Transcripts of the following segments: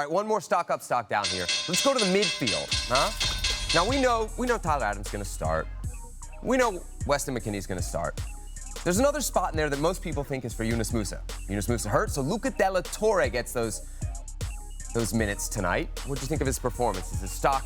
right, one more stock up, stock down here. Let's go to the midfield, huh? Now, we know Tyler Adams is going to start. We know Weston McKennie's going to start. There's another spot in there that most people think is for Yunus Musa. Yunus Musa hurt, so Luca de la Torre gets those minutes tonight. What do you think of his performance? Is his stock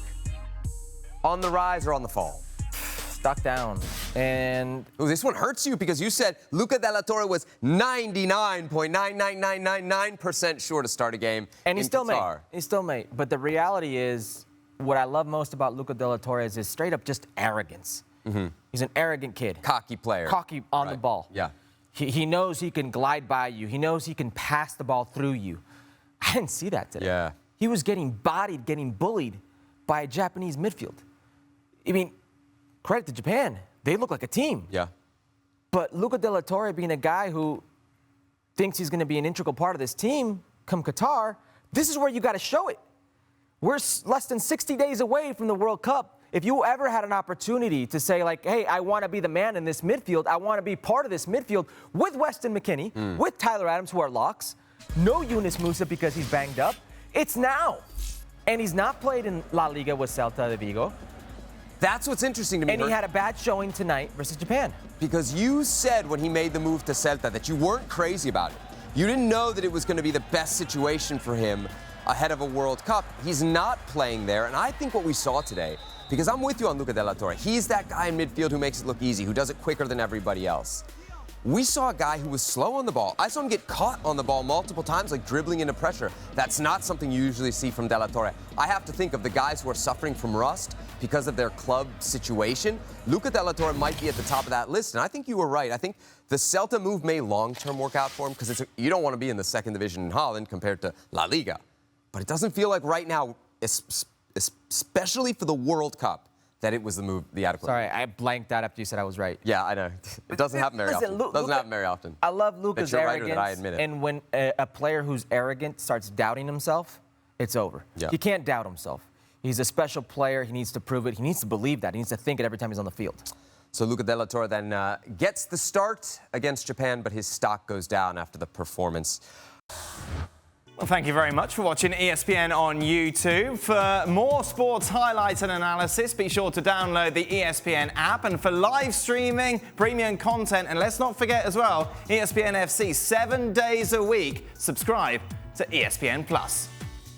on the rise or on the fall? Stock down. And ooh, this one hurts you because you said Luca de la Torre was 99.99999% sure to start a game. And he still Qatar. may. He still may. But the reality is, what I love most about Luca de la Torre is his straight up just arrogance. Mm-hmm. He's an arrogant kid. Cocky player. Cocky on the ball. Yeah. He knows he can glide by you. He knows he can pass the ball through you. I didn't see that today. Yeah. He was getting bodied, getting bullied by a Japanese midfield. I mean, credit to Japan. They look like a team. Yeah. But Luca de la Torre being a guy who thinks he's going to be an integral part of this team come Qatar, this is where you got to show it. We're less than 60 days away from the World Cup. If you ever had an opportunity to say, like, hey, I want to be the man in this midfield, I want to be part of this midfield with Weston McKennie, with Tyler Adams, who are locks, no Yunus Musa because he's banged up, it's now. And he's not played in La Liga with Celta de Vigo. That's what's interesting to me. And he had a bad showing tonight versus Japan. Because you said when he made the move to Celta that you weren't crazy about it. You didn't know that it was going to be the best situation for him ahead of a World Cup. He's not playing there, and I think what we saw today, because I'm with you on Luca de la Torre, he's that guy in midfield who makes it look easy, who does it quicker than everybody else. We saw a guy who was slow on the ball. I saw him get caught on the ball multiple times, like dribbling into pressure. That's not something you usually see from de la Torre. I have to think of the guys who are suffering from rust because of their club situation. Luca de la Torre might be at the top of that list, and I think you were right. I think the Celta move may long-term work out for him because you don't want to be in the second division in Holland compared to La Liga. But it doesn't feel like right now, especially for the World Cup, that it was the adequate. Sorry, I blanked out after you said I was right. Yeah, I know. It doesn't happen very often. Doesn't happen very often. I love Luca's arrogance. That I admit it. And when a player who's arrogant starts doubting himself, it's over. Yeah. He can't doubt himself. He's a special player. He needs to prove it. He needs to believe that. He needs to think it every time he's on the field. So Luca de la Torre then gets the start against Japan, but his stock goes down after the performance. Well, thank you very much for watching ESPN on YouTube. For more sports highlights and analysis, be sure to download the ESPN app. And for live streaming, premium content, and let's not forget as well, ESPN FC 7 days a week. Subscribe to ESPN+.